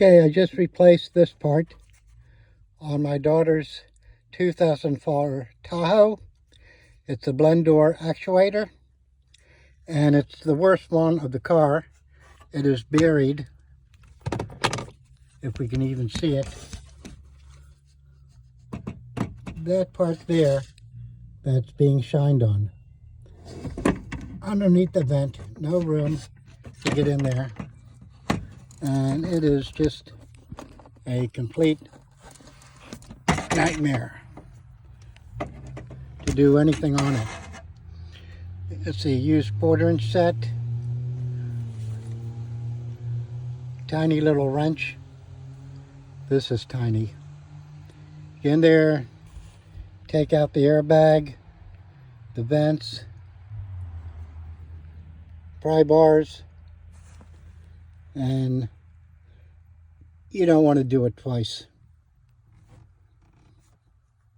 Okay, I just replaced this part on my daughter's 2004 Tahoe. It's a blend door actuator, and it's the worst one of the car. It is buried, if we can even see it. That part there, that's being shined on. Underneath the vent, no room to get in there. And it is just a complete nightmare to do anything on it. It's a used 1/4-inch set. Tiny little wrench. This is tiny. Get in there, take out the airbag, the vents, pry bars, and you don't want to do it twice.